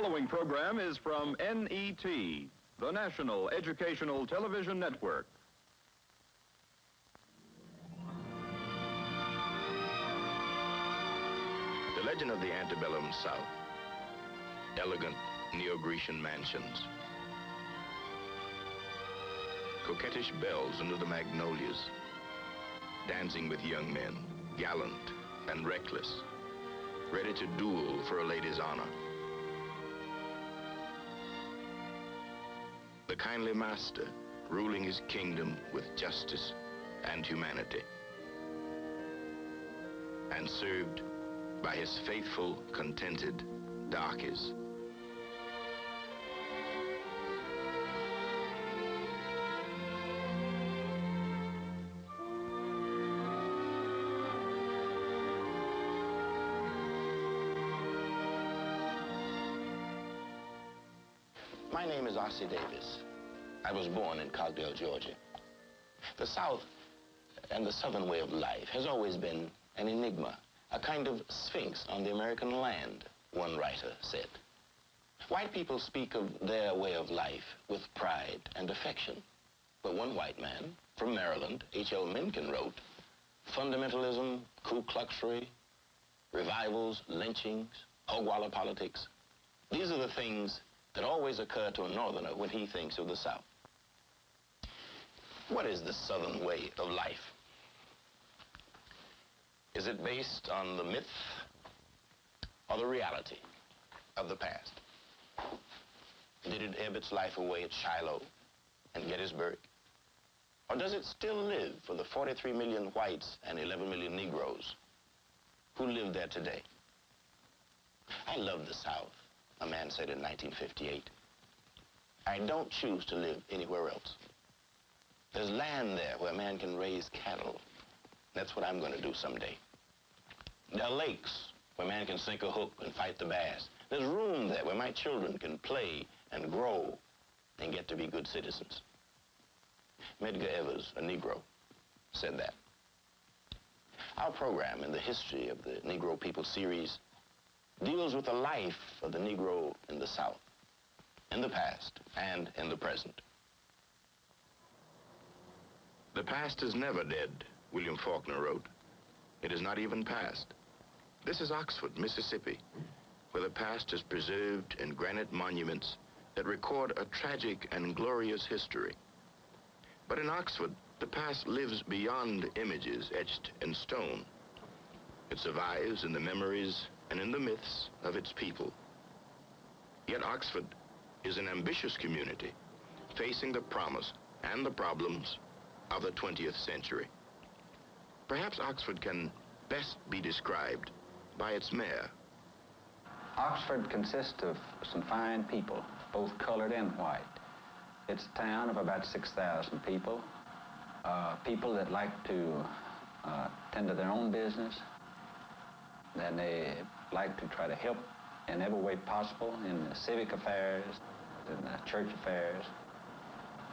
following program is from NET, the National Educational Television Network. The legend of the antebellum South. Elegant Neo-Grecian mansions. Coquettish belles under the magnolias. Dancing with young men, gallant and reckless. Ready to duel for a lady's honor. The kindly master ruling his kingdom with justice and humanity. And served by his faithful, contented darkies. My name is Ossie Davis. I was born in Cogdale, Georgia. The South and the Southern way of life has always been an enigma, a kind of sphinx on the American land, one writer said. White people speak of their way of life with pride and affection. But one white man from Maryland, H.L. Mencken, wrote, fundamentalism, Ku Kluxery, revivals, lynchings, hogwalla politics, these are the things that always occur to a Northerner when he thinks of the South. What is the Southern way of life? Is it based on the myth or the reality of the past? Did it ebb its life away at Shiloh and Gettysburg? Or does it still live for the 43 million whites and 11 million Negroes who live there today? I love the South, a man said in 1958. I don't choose to live anywhere else. There's land there where a man can raise cattle. That's what I'm going to do someday. There are lakes where man can sink a hook and fight the bass. There's room there where my children can play and grow and get to be good citizens. Medgar Evers, a Negro, said that. Our program in the History of the Negro People series deals with the life of the Negro in the South, in the past and in the present. The past is never dead, William Faulkner wrote. It is not even past. This is Oxford, Mississippi, where the past is preserved in granite monuments that record a tragic and glorious history. But in Oxford, the past lives beyond images etched in stone. It survives in the memories and in the myths of its people. Yet Oxford is an ambitious community facing the promise and the problems of the 20th century. Perhaps Oxford can best be described by its mayor. Oxford consists of some fine people, both colored and white. It's a town of about 6,000 people, people that like to tend to their own business, and they like to try to help in every way possible in the civic affairs, in the church affairs,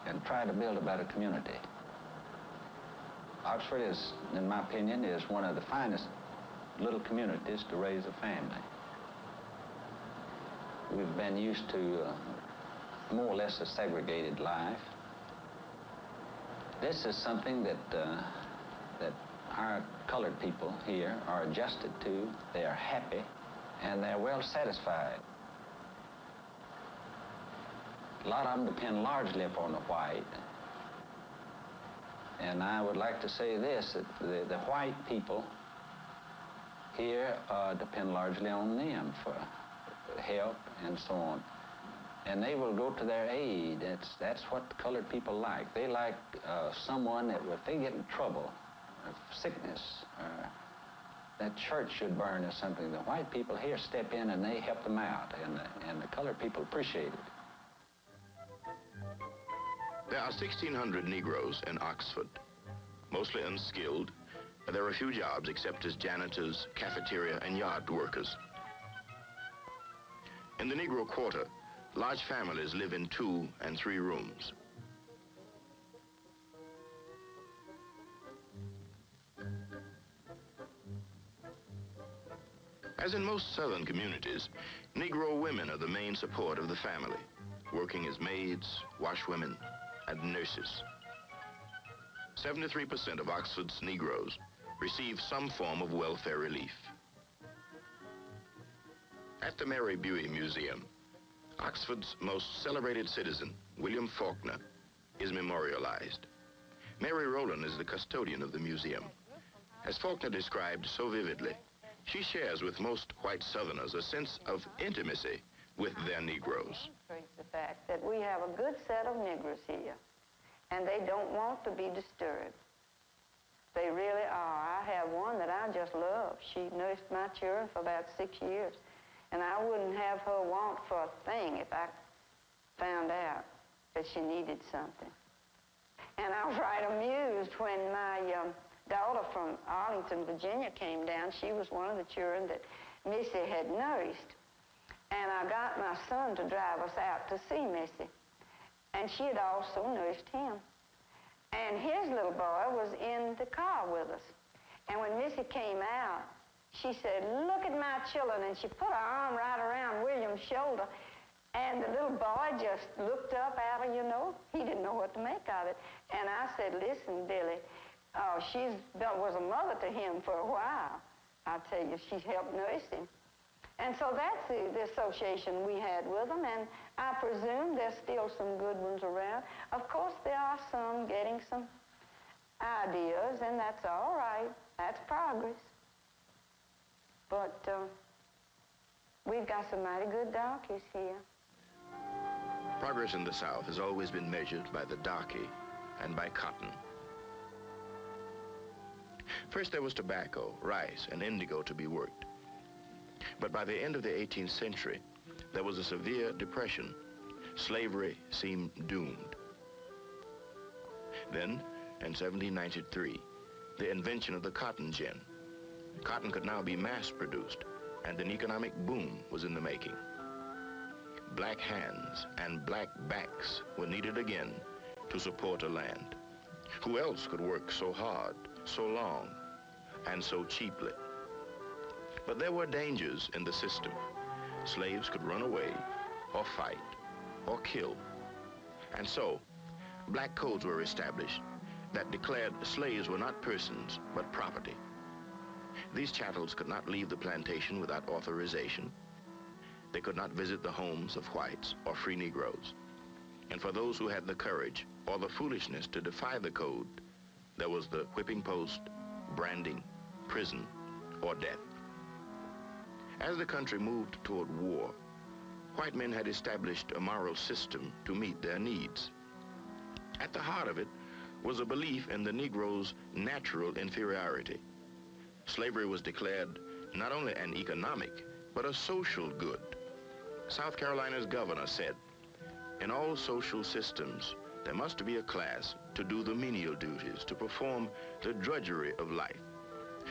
and try to build a better community. Oxford is, in my opinion, is one of the finest little communities to raise a family. We've been used to more or less a segregated life. This is something that our colored people here are adjusted to. They are happy and they're well satisfied. A lot of them depend largely upon the white. And I would like to say this, that the white people here depend largely on them for help and so on. And they will go to their aid. That's what the colored people like. They like someone that if they get in trouble, or sickness, or that church should burn or something, the white people here step in and they help them out, and the colored people appreciate it. There are 1,600 Negroes in Oxford, mostly unskilled. There are few jobs except as janitors, cafeteria, and yard workers. In the Negro quarter, large families live in 2 and 3 rooms. As in most Southern communities, Negro women are the main support of the family, working as maids, washwomen, and nurses. 73% of Oxford's Negroes receive some form of welfare relief. At the Mary Buey Museum, Oxford's most celebrated citizen, William Faulkner, is memorialized. Mary Rowland is the custodian of the museum. As Faulkner described so vividly, she shares with most white Southerners a sense of intimacy with their Negroes. The fact that we have a good set of Negroes here, and they don't want to be disturbed. They really are. I have one that I just love. She nursed my children for about 6 years, and I wouldn't have her want for a thing if I found out that she needed something. And I was right amused when my daughter from Arlington, Virginia came down. She was one of the children that Missy had nursed. And I got my son to drive us out to see Missy. And she had also nursed him. And his little boy was in the car with us. And when Missy came out, she said, "Look at my children." And she put her arm right around William's shoulder. And the little boy just looked up at her, you know. He didn't know what to make of it. And I said, "Listen, Billy, she was a mother to him for a while. I tell you, she helped nurse him." And so that's the association we had with them, and I presume there's still some good ones around. Of course, there are some getting some ideas, and that's all right. That's progress. But we've got some mighty good darkies here. Progress in the South has always been measured by the darky and by cotton. First, there was tobacco, rice, and indigo to be worked. But by the end of the 18th century, there was a severe depression. Slavery seemed doomed. Then, in 1793, the invention of the cotton gin. Cotton could now be mass-produced, and an economic boom was in the making. Black hands and black backs were needed again to support a land. Who else could work so hard, so long, and so cheaply? But there were dangers in the system. Slaves could run away, or fight, or kill. And so, black codes were established that declared slaves were not persons, but property. These chattels could not leave the plantation without authorization. They could not visit the homes of whites or free Negroes. And for those who had the courage or the foolishness to defy the code, there was the whipping post, branding, prison, or death. As the country moved toward war, white men had established a moral system to meet their needs. At the heart of it was a belief in the Negro's natural inferiority. Slavery was declared not only an economic, but a social good. South Carolina's governor said, "In all social systems, there must be a class to do the menial duties, to perform the drudgery of life.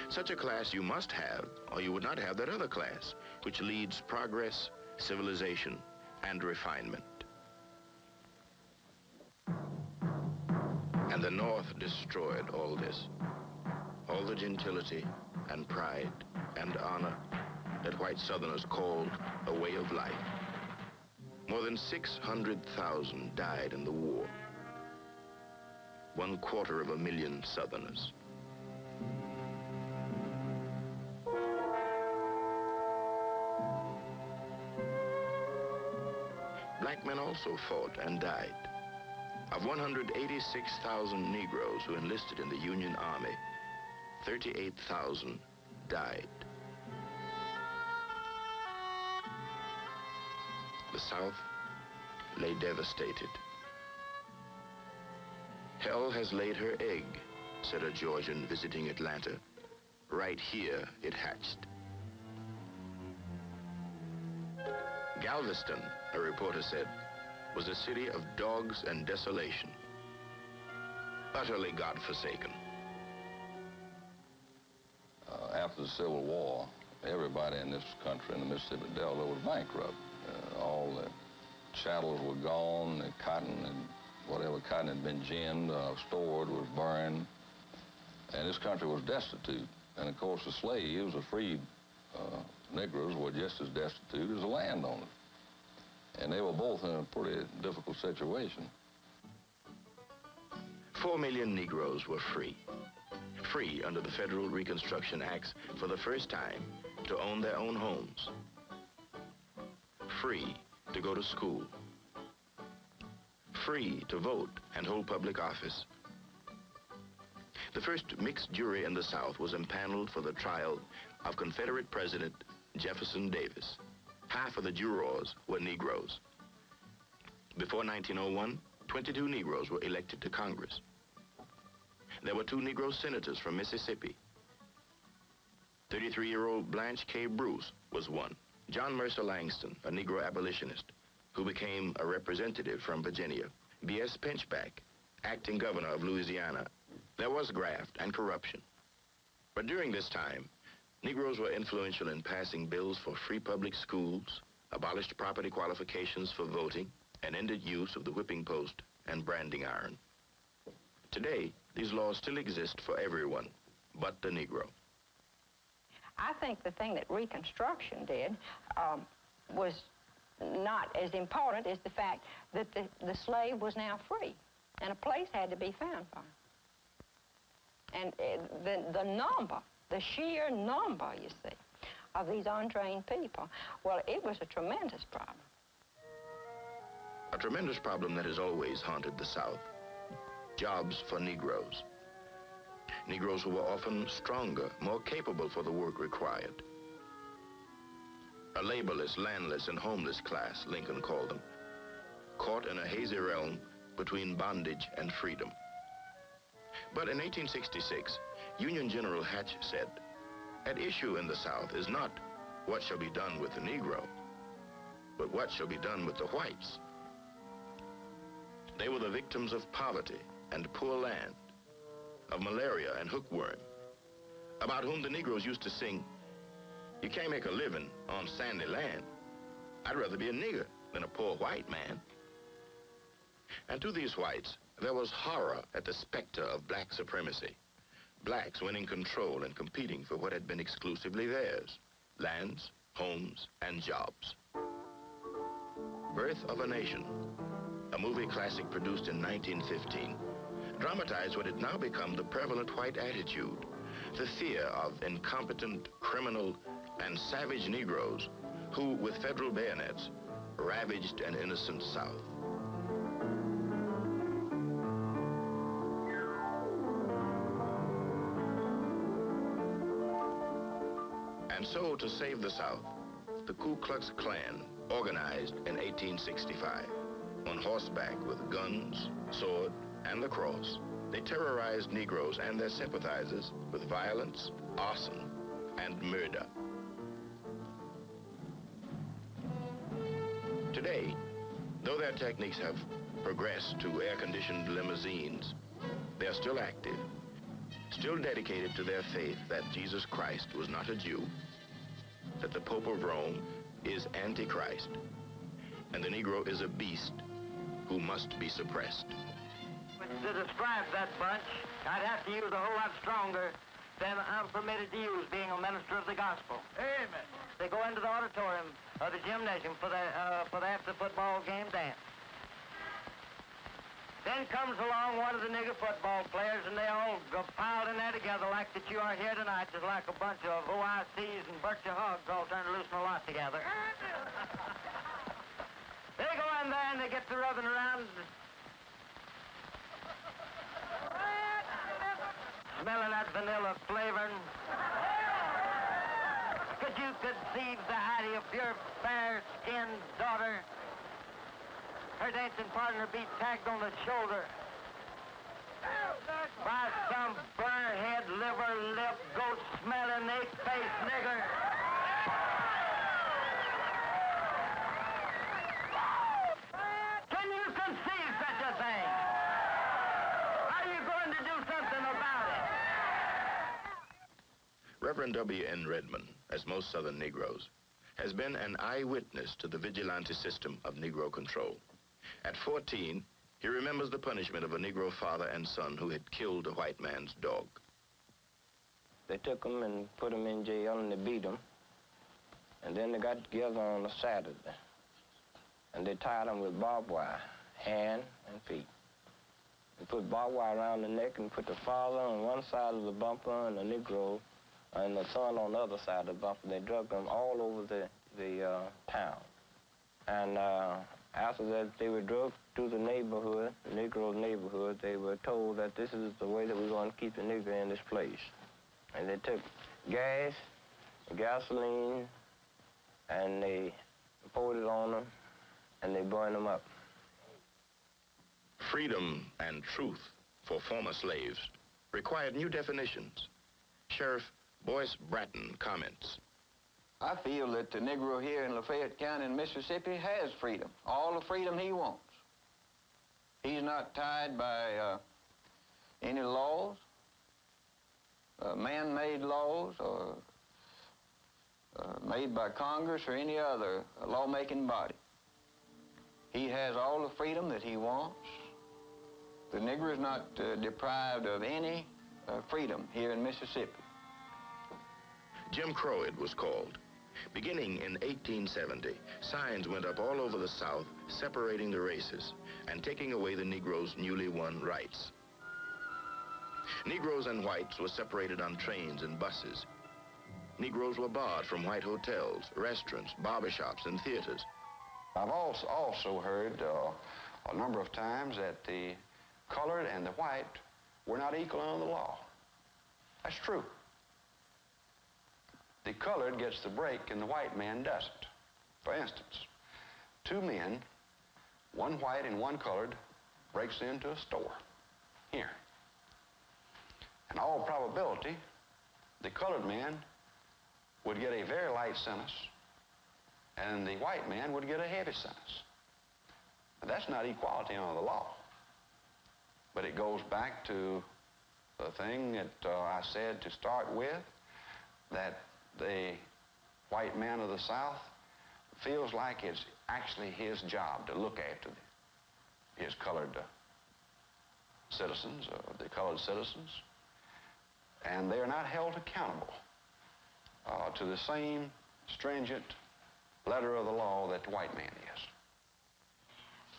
Such a class you must have, or you would not have that other class, which leads progress, civilization, and refinement." And the North destroyed all this. All the gentility and pride and honor that white Southerners called a way of life. More than 600,000 died in the war. 250,000 Southerners. Black men also fought and died. Of 186,000 Negroes who enlisted in the Union Army, 38,000 died. The South lay devastated. "Hell has laid her egg," said a Georgian visiting Atlanta. "Right here it hatched." Galveston, a reporter said, was a city of dogs and desolation, utterly God-forsaken. After the Civil War, everybody in this country, in the Mississippi Delta, was bankrupt. All the chattels were gone, the cotton, and whatever cotton had been ginned, stored, was burned, and this country was destitute. And of course, the slaves, the freed Negroes were just as destitute as the landowners. And they were both in a pretty difficult situation. 4 million Negroes were free. Free under the Federal Reconstruction Acts for the first time to own their own homes. Free to go to school. Free to vote and hold public office. The first mixed jury in the South was empaneled for the trial of Confederate President Jefferson Davis. Half of the jurors were Negroes. Before 1901, 22 Negroes were elected to Congress. There were 2 Negro senators from Mississippi. 33-year-old Blanche K. Bruce was one. John Mercer Langston, a Negro abolitionist, who became a representative from Virginia. B.S. Pinchback, acting governor of Louisiana. There was graft and corruption. But during this time, Negroes were influential in passing bills for free public schools, abolished property qualifications for voting, and ended use of the whipping post and branding iron. Today, these laws still exist for everyone but the Negro. I think the thing that Reconstruction did was not as important as the fact that the slave was now free, and a place had to be found for him. And the number, the sheer number, you see, of these untrained people, well, it was a tremendous problem. A tremendous problem that has always haunted the South. Jobs for Negroes. Negroes who were often stronger, more capable for the work required. A laborless, landless, and homeless class, Lincoln called them, caught in a hazy realm between bondage and freedom. But in 1866, Union General Hatch said, "At issue in the South is not what shall be done with the Negro, but what shall be done with the whites." They were the victims of poverty and poor land, of malaria and hookworm, about whom the Negroes used to sing, "You can't make a living on sandy land. I'd rather be a nigger than a poor white man." And to these whites, there was horror at the specter of black supremacy. Blacks winning control and competing for what had been exclusively theirs, lands, homes, and jobs. Birth of a Nation, a movie classic produced in 1915, dramatized what had now become the prevalent white attitude, the fear of incompetent, criminal, and savage Negroes who, with federal bayonets, ravaged an innocent South. And so, to save the South, the Ku Klux Klan organized in 1865. On horseback with guns, sword, and the cross, they terrorized Negroes and their sympathizers with violence, arson, and murder. Today, though their techniques have progressed to air-conditioned limousines, they are still active, still dedicated to their faith that Jesus Christ was not a Jew, that the Pope of Rome is Antichrist, and the Negro is a beast who must be suppressed. To describe that bunch, I'd have to use a whole lot stronger than I'm permitted to use, being a minister of the gospel. Amen. They go into the auditorium of the gymnasium for the after football game dance. Then comes along one of the nigger football players, and they all go piled in there together like that you are here tonight, just like a bunch of OICs and Berkshire hogs all trying to loosen a lot together. They go in there and they get to rubbing around, smelling that vanilla flavoring. Because you could see the height of your fair-skinned daughter, her dancing partner be tagged on the shoulder by some burr-head, liver-lip, goat-smelling, ape-faced nigger. Can you conceive such a thing? Are you going to do something about it? Reverend W.N. Redmond, as most Southern Negroes, has been an eyewitness to the vigilante system of Negro control. At 14, he remembers the punishment of a Negro father and son who had killed a white man's dog. They took him and put him in jail and they beat him. and then they got together on a Saturday, and they tied them with barbed wire, hand and feet. They put barbed wire around the neck and put the father on one side of the bumper and the Negro and the son on the other side of the bumper. They drug them all over the town. And after that, they were drugged through the neighborhood, the Negro neighborhood. They were told that this is the way that we're going to keep the Negro in this place. And they took gas, gasoline, and they poured it on them, and they burned them up. Freedom and truth for former slaves required new definitions. Sheriff Boyce Bratton comments. I feel that the Negro here in Lafayette County in Mississippi has freedom, all the freedom he wants. He's not tied by any laws, man-made laws, or made by Congress or any other lawmaking body. He has all the freedom that he wants. The Negro is not deprived of any freedom here in Mississippi. Jim Crow, it was called. Beginning in 1870, signs went up all over the South separating the races and taking away the Negroes' newly won rights. Negroes and whites were separated on trains and buses. Negroes were barred from white hotels, restaurants, barbershops, and theaters. I've also heard a number of times that the colored and the white were not equal under the law. That's true. The colored gets the break and the white man doesn't. For instance, two men, one white and one colored, breaks into a store here. In all probability, the colored man would get a very light sentence and the white man would get a heavy sentence. Now, that's not equality under the law. But it goes back to the thing that I said to start with, that the white man of the South feels like it's actually his job to look after his colored citizens, the colored citizens, and they are not held accountable to the same stringent letter of the law that the white man is.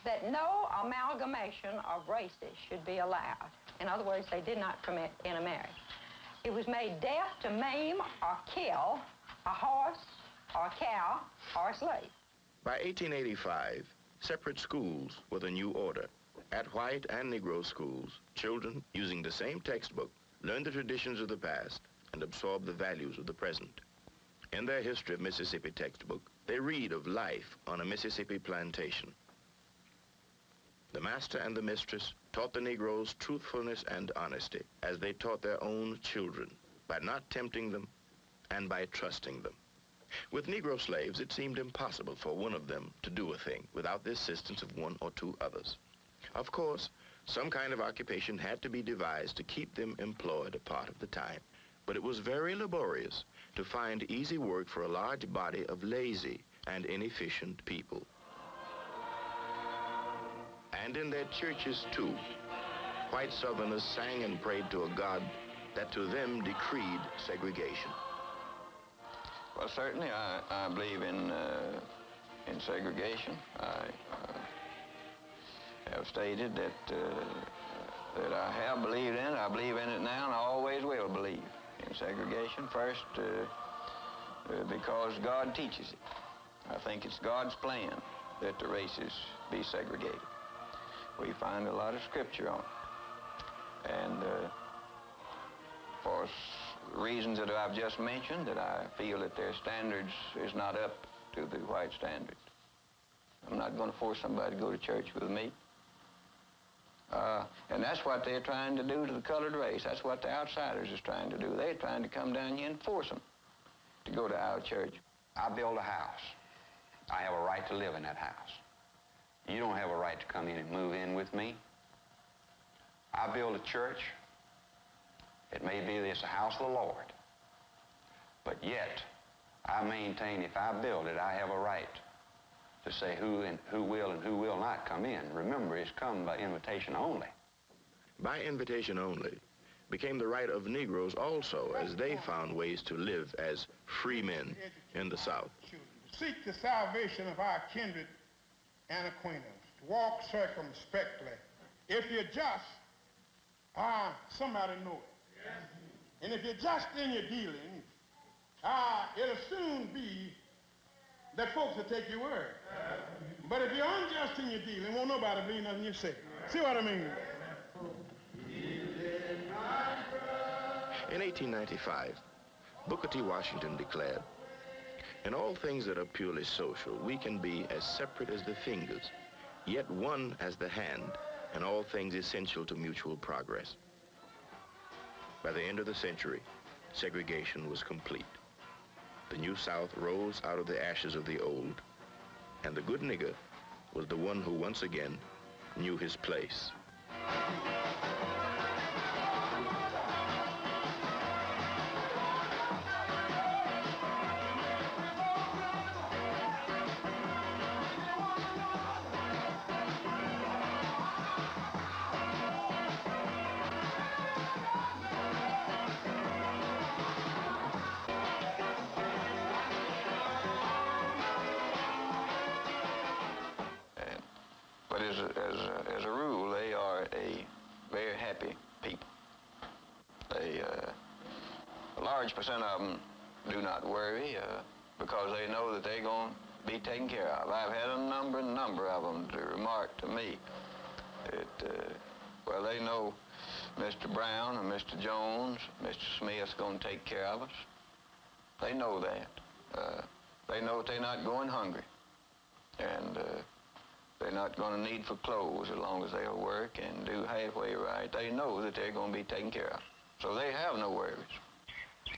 That no amalgamation of races should be allowed. In other words, they did not permit intermarriage. It was made death to maim or kill a horse or a cow or a slave. By 1885, separate schools were the new order. At white and Negro schools, children, using the same textbook, learned the traditions of the past and absorbed the values of the present. In their History of Mississippi textbook, they read of life on a Mississippi plantation. The master and the mistress taught the Negroes truthfulness and honesty as they taught their own children, by not tempting them and by trusting them. With Negro slaves, it seemed impossible for one of them to do a thing without the assistance of one or two others. Of course, some kind of occupation had to be devised to keep them employed a part of the time, but it was very laborious to find easy work for a large body of lazy and inefficient people. And in their churches, too, white Southerners sang and prayed to a God that to them decreed segregation. Well, certainly I believe in segregation. I have stated that I have believed in it. I believe in it now, and I always will believe in segregation. First, because God teaches it. I think it's God's plan that the races be segregated. We find a lot of scripture on it. And for reasons that I've just mentioned, that I feel that their standards is not up to the white standard. I'm not going to force somebody to go to church with me. And that's what they're trying to do to the colored race. That's what the outsiders is trying to do. They're trying to come down here and force them to go to our church. I build a house. I have a right to live in that house. You don't have a right to come in and move in with me. I build a church. It may be this the house of the Lord. But yet, I maintain if I build it, I have a right to say who will and who will not come in. Remember, it's come by invitation only. By invitation only, became the right of Negroes also, as they found ways to live as free men in the South. Seek the salvation of our kindred and acquaintance, to walk circumspectly. If you're just, somebody know it. And if you're just in your dealings, it'll soon be that folks will take your word. But if you're unjust in your dealing, won't nobody believe nothing you say. See what I mean? In 1895, Booker T. Washington declared, "In all things that are purely social, we can be as separate as the fingers, yet one as the hand, and all things essential to mutual progress." By the end of the century, segregation was complete. The New South rose out of the ashes of the old, and the good nigger was the one who once again knew his place. But as a rule, they are a very happy people. They, a large percent of them do not worry because they know that they're going to be taken care of. I've had a number of them to remark to me that, well, they know Mr. Brown and Mr. Jones, Mr. Smith's going to take care of us. They know that. They know that they're not going hungry. And they're not going to need for clothes as long as they'll work and do halfway right. They know that they're going to be taken care of. So they have no worries.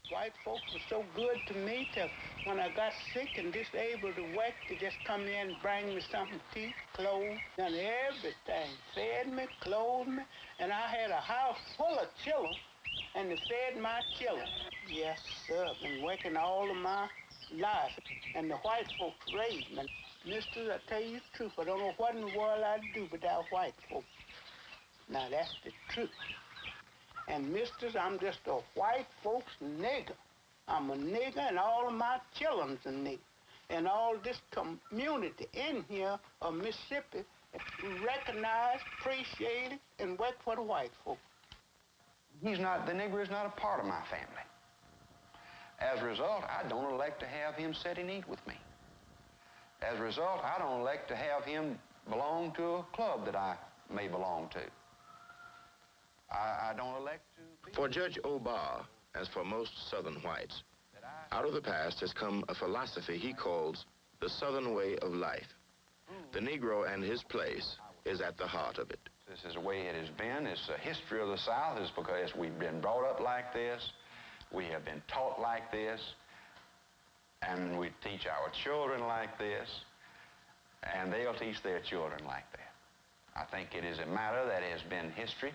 White folks were so good to me till when I got sick and disabled to work, they just come in and bring me something to eat, clothes, and everything. Fed me, clothed me, and I had a house full of children, and they fed my children. Yes, sir, I've been working all of my life, and the white folks raised me. Mister, I tell you the truth, I don't know what in the world I'd do without white folks. Now, that's the truth. And, misters, I'm just a white folks nigger. I'm a nigger, and all of my children's a nigger. And all this community in here of Mississippi recognize, appreciate it, and work for the white folks. The Negro is not a part of my family. As a result, I don't elect to have him sit and eat with me. As a result, I don't elect to have him belong to a club that I may belong to. I don't elect to... For Judge Obar, as for most Southern whites, out of the past has come a philosophy he calls the Southern way of life. The Negro and his place is at the heart of it. This is the way it has been. It's a history of the South. It's because we've been brought up like this. We have been taught like this. And we teach our children like this. And they'll teach their children like that. I think it is a matter that has been history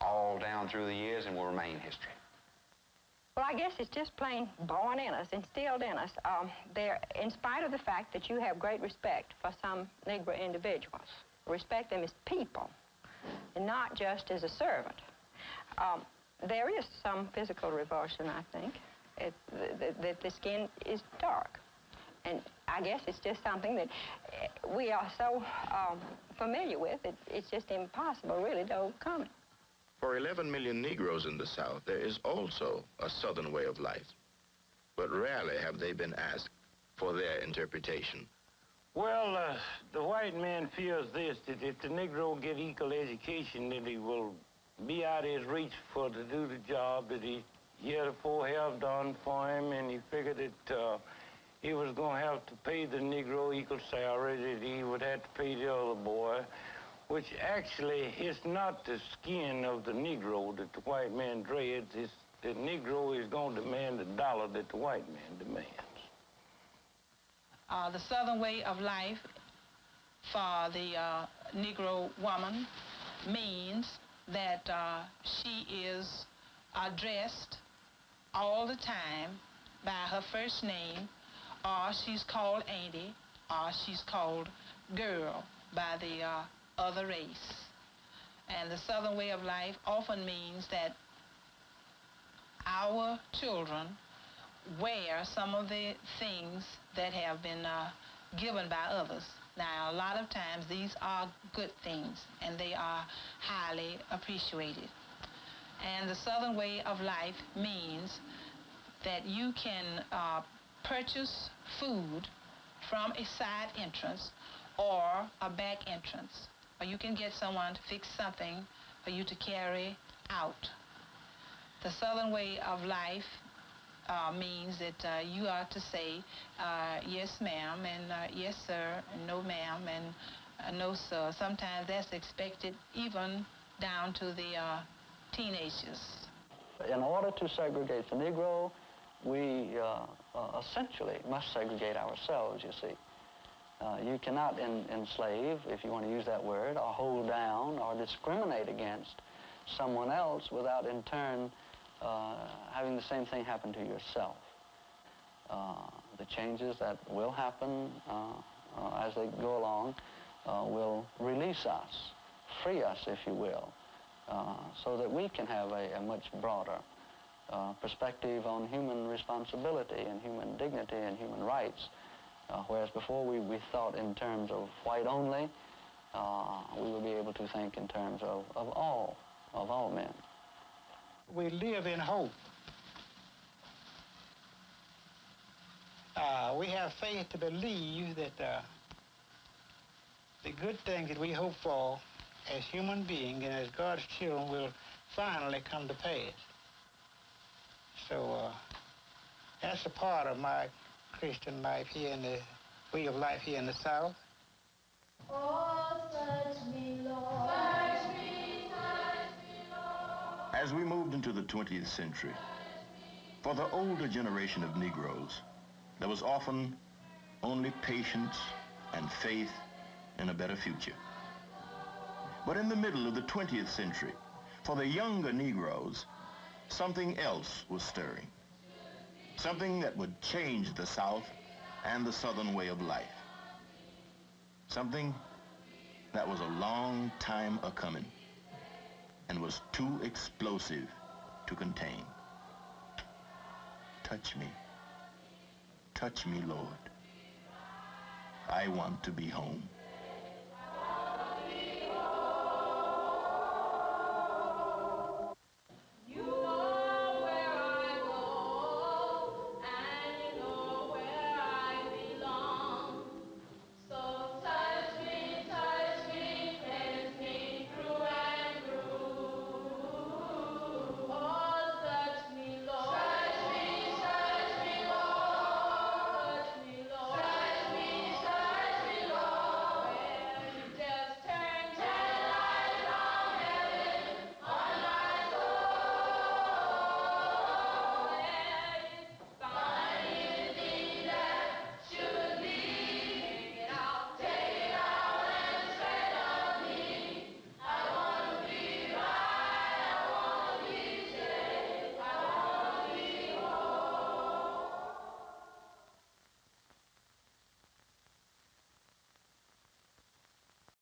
all down through the years and will remain history. Well, I guess it's just plain born in us, instilled in us. In spite of the fact that you have great respect for some Negro individuals, respect them as people, and not just as a servant. There is some physical revulsion, I think, that the skin is dark. And I guess it's just something that we are so familiar with, it's just impossible, really, to overcome it. For 11 million Negroes in the South, there is also a Southern way of life. But rarely have they been asked for their interpretation. Well, the white man fears this, that if the Negro get equal education, that he will be out of his reach to do the job that he heretofore have done for him, and he figured that he was going to have to pay the Negro equal salary that he would have to pay the other boy, which actually is not the skin of the Negro that the white man dreads. It's the Negro is going to demand the dollar that the white man demands. The Southern way of life for the Negro woman means that she is addressed all the time by her first name, or she's called auntie, or she's called girl by the other race. And the Southern way of life often means that our children wear some of the things that have been given by others. Now, a lot of times these are good things, and they are highly appreciated. And the Southern way of life means that you can purchase food from a side entrance or a back entrance, or you can get someone to fix something for you to carry out. The Southern way of life means that you are to say yes ma'am, and yes sir, and no ma'am, and no sir. Sometimes that's expected even down to the teenagers. In order to segregate the Negro, we essentially must segregate ourselves, you see. You cannot enslave, if you want to use that word, or hold down or discriminate against someone else without in turn having the same thing happen to yourself. The changes that will happen as they go along will release us, free us, if you will, so that we can have a much broader perspective on human responsibility and human dignity and human rights. Whereas before we thought in terms of white only, we will be able to think in terms of all men. We live in hope. We have faith to believe that the good things that we hope for as human beings and as God's children will finally come to pass. So that's a part of my Christian life here in the way of life here in the South. Oh, touch me, Lord. Touch me, Lord. As we moved into the 20th century, for the older generation of Negroes, there was often only patience and faith in a better future. But in the middle of the 20th century, for the younger Negroes, something else was stirring. Something that would change the South and the Southern way of life. Something that was a long time a-coming and was too explosive to contain. Touch me, Lord. I want to be home.